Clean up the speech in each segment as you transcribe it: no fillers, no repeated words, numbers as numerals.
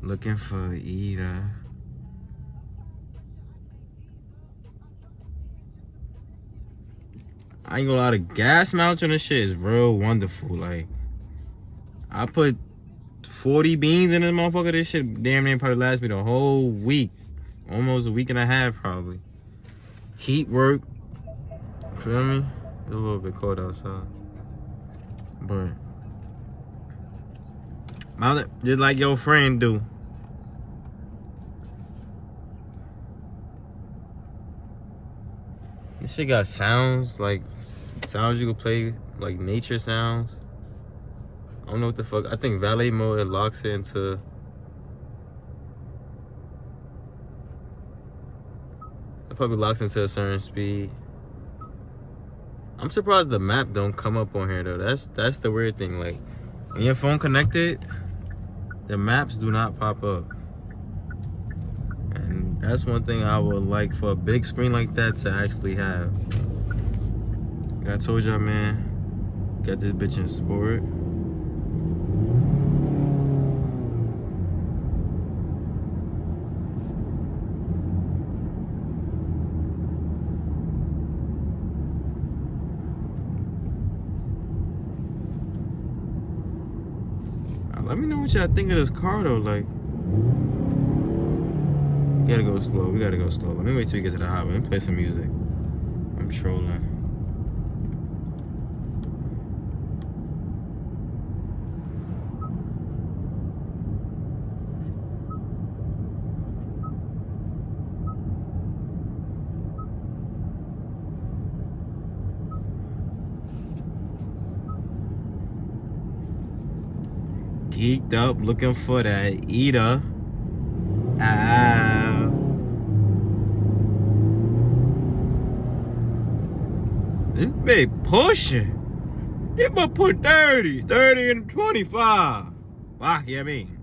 Looking for Ida. I ain't gonna lie, the gas mileage on this shit is real wonderful. Like, I put 40 beans in this motherfucker. This shit damn near probably lasts me the whole week. Almost a week and a half, probably. Heat work. Feel me? It's a little bit cold outside. But, just like your friend do. This shit got sounds, like sounds you can play, like nature sounds. I don't know what the fuck. I think valet mode, it locks it into. It probably locks into a certain speed. I'm surprised the map don't come up on here though. That's the weird thing. Like when your phone connected, the maps do not pop up. And that's one thing I would like for a big screen like that to actually have. Like I told y'all, man, got this bitch in sport. Let me know what y'all think of this car though. Like, we gotta go slow. We gotta go slow. Let me wait till we get to the highway. Let me play some music. I'm trolling. Geeked up, looking for that Ida. Ah. This big pushing. They might put 30 and 25. Fuck, yeah, mean.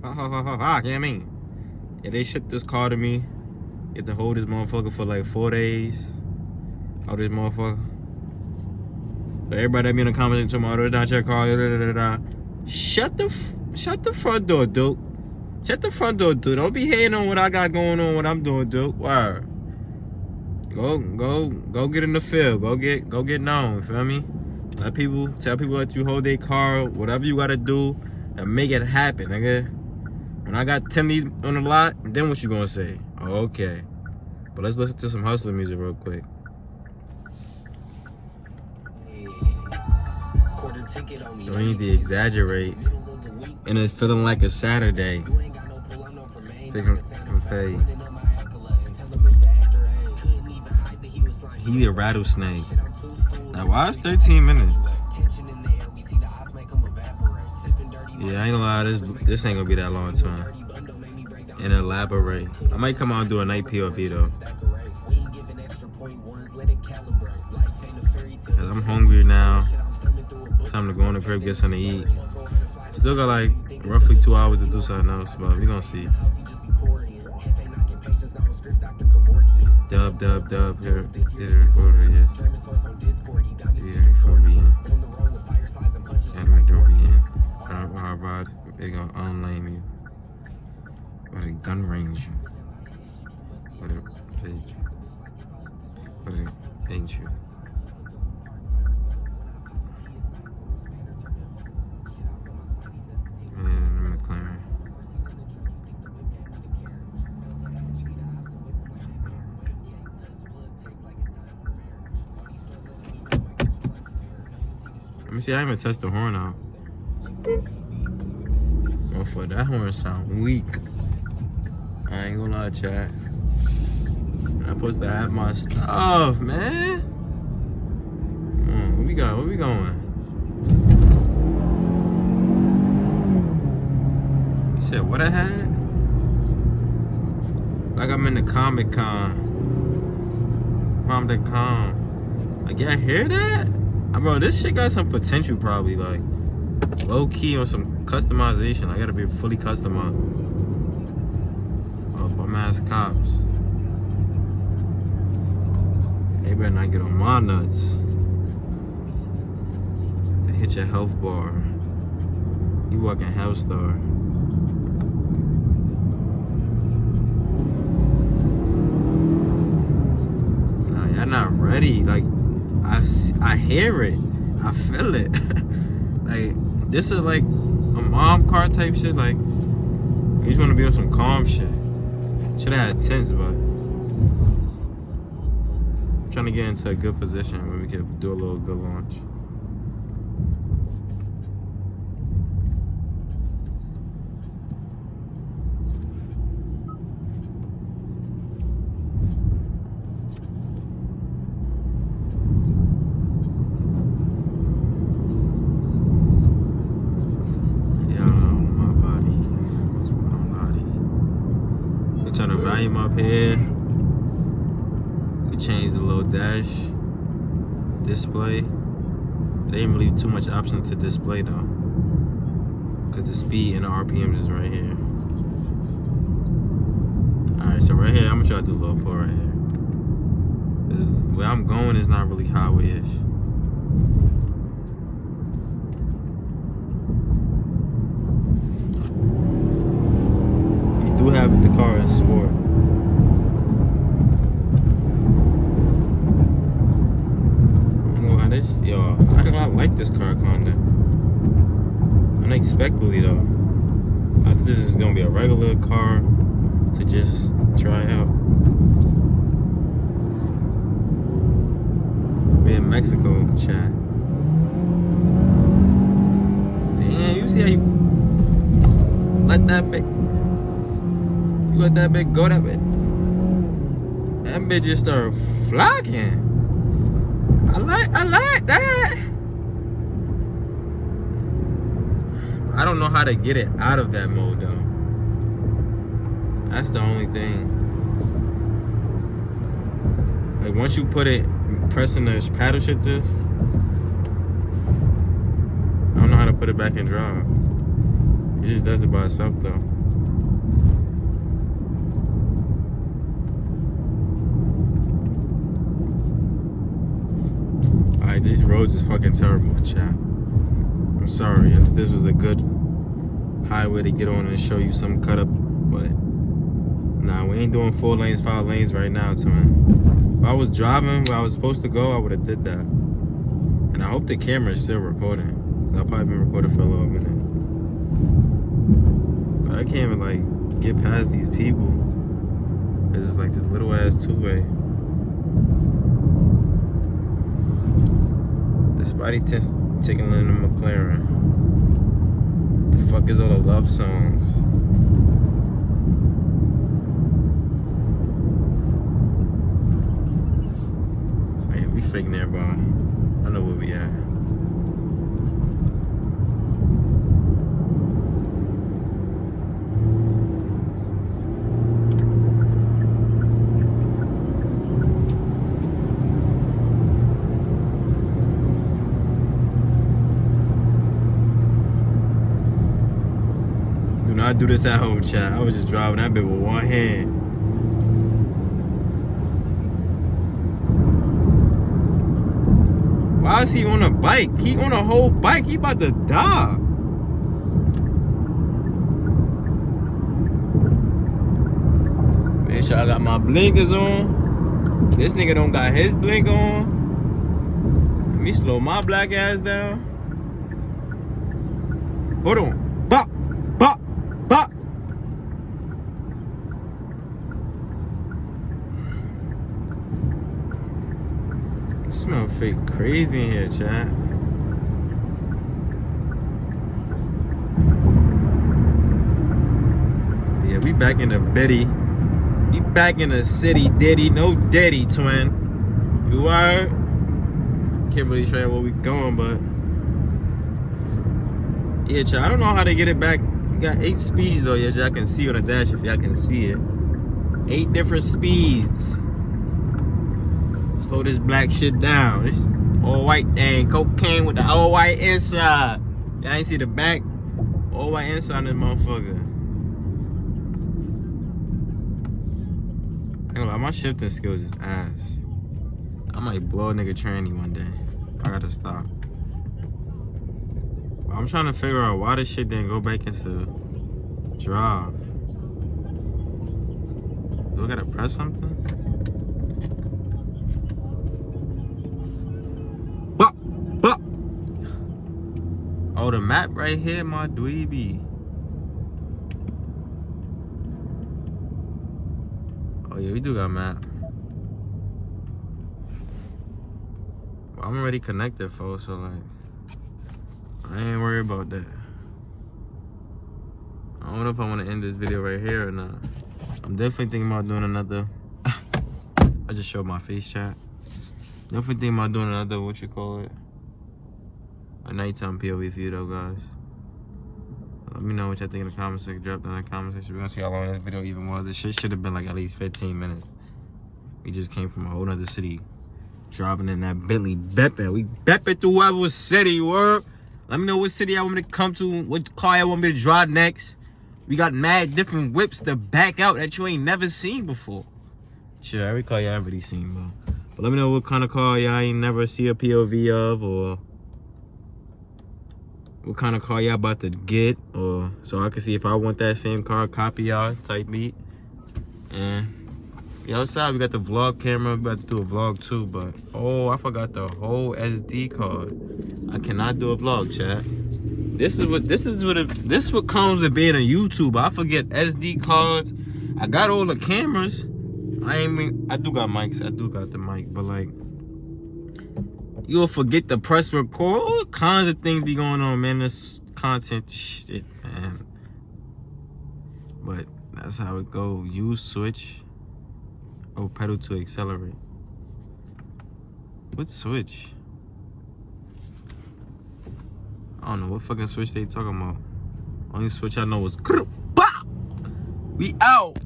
Fuck, yeah, mean. Yeah, they shipped this car to me. You have to hold this motherfucker for like 4 days. Hold this motherfucker. So everybody that be in the comments tomorrow, it's not your car. Shut the front door, dude. Shut the front door, dude. Don't be hating on what I got going on, what I'm doing, dude. Word. Go get in the field. Go get known. Feel me? Tell people that you hold their car, whatever you gotta do, and make it happen, nigga. When I got 10 of these on the lot, then what you gonna say? Oh, okay. But let's listen to some hustler music real quick. Don't need to exaggerate. And it's feeling like a Saturday. He a rattlesnake. Now why is 13 minutes? Yeah, I ain't gonna lie, this ain't gonna be that long time. And elaborate. I might come out and do a night POV though. Cause I'm hungry now. Time to go in the crib, get something to eat. Still got like roughly 2 hours to do something else, but we gonna see. Dub. Here, they gonna unlame you. What a gun range. What a page. What a ain't you. Let me see, I haven't touched the horn out. Oh, for that horn sound weak. I ain't gonna lie, chat. I'm supposed to have my stuff, man. Come on, where we going? You said what I had? Like I'm in the Comic-Con. Comic-Con. Like, y'all hear that? Bro, this shit got some potential probably, like low key on some customization. I gotta be fully customized. Oh, bum ass cops. They better not get on my nuts. They hit your health bar. You walking Hellstar. Nah, y'all not ready. Like, I hear it. I feel it. Like, this is like a mom car type shit. Like, you just want to be on some calm shit. Should have had tents, but I'm trying to get into a good position where we can do a little good launch. Turn the volume up here. We change the little dash display. They didn't leave too much option to display though, because the speed and the RPMs is right here. Alright, so right here, I'm gonna try to do a little pull right here. Where I'm going is not really highway-ish. Do have the car in sport. I like this car kinda. Unexpectedly though. I think this is gonna be a regular car to just try out. We're in Mexico, chat. Damn, you see how you let that bit. You let that bitch go, that bitch. That bitch just started flocking. I like that. I don't know how to get it out of that mode though. That's the only thing. Like once you put it, pressing the paddle shit this, I don't know how to put it back in drive. It just does it by itself though. Alright, these roads is fucking terrible, chat. I'm sorry. I thought this was a good highway to get on and show you some cut up, but nah, we ain't doing 4 lanes, 5 lanes right now, twin. If I was driving where I was supposed to go, I would have did that. And I hope the camera is still recording. I'll probably been recording for a little minute. But I can't even like get past these people. It's just like this little ass 2-way. The Spidey tickling the McLaren. The fuck is all the love songs? Man, we freaking everybody. I know where we at. I do this at home, chat. I was just driving that bit with one hand. Why is he on a bike? He on a whole bike. He about to die. Make sure I got my blinkers on. This nigga don't got his blink on. Let me slow my black ass down. Hold on. Bop, bop. But it smell fake crazy in here, chat. Yeah, we back in the bitty. We back in the city, diddy, no diddy, twin. You are. Can't really show you where we going, but yeah, chat. I don't know how to get it back. Got 8 speeds though, yeah, y'all can see on the dash if y'all can see it. 8 different speeds. Slow this black shit down. This all white thing, cocaine with the all white inside. Y'all ain't see the back, all white inside on this motherfucker. I ain't gonna lie, my shifting skills is ass. I might blow a nigga tranny one day. I gotta stop. I I'm trying to figure out why this shit didn't go back into drive. Do I gotta press something? Bah! Bah! Oh, the map right here, my dweeby. Oh yeah, we do got a map. Well, I'm already connected, folks, so like, I ain't worried about that. I don't know if I want to end this video right here or not. I'm definitely thinking about doing another. I just showed my face chat. Definitely thinking about doing another, what you call it, a nighttime POV for you though, guys. Let me know what y'all think in the comment section. Drop down in the comment section. We're gonna see how long this video even was. This shit should have been like at least 15 minutes. We just came from a whole nother city. Driving in that Bentley bepping. We bepping through whatever city you were. Let me know what city I want me to come to. What car I want me to drive next. We got mad different whips to back out that you ain't never seen before. Sure, every car y'all already seen, bro. But let me know what kind of car y'all ain't never see a POV of, or what kind of car y'all about to get, or so I can see if I want that same car, copy y'all type beat. And yeah, outside we got the vlog camera. We about to do a vlog too, but oh, I forgot the whole SD card. I cannot do a vlog, chat. This is what comes with being a YouTuber. I forget SD cards. I got all the cameras. I do got mics. I do got the mic, but like, you'll forget to press record. All kinds of things be going on, man. This content shit, man. But that's how it go. Use switch. Oh, pedal to accelerate. What switch? I don't know what fucking switch they talking about. Only switch I know is we out.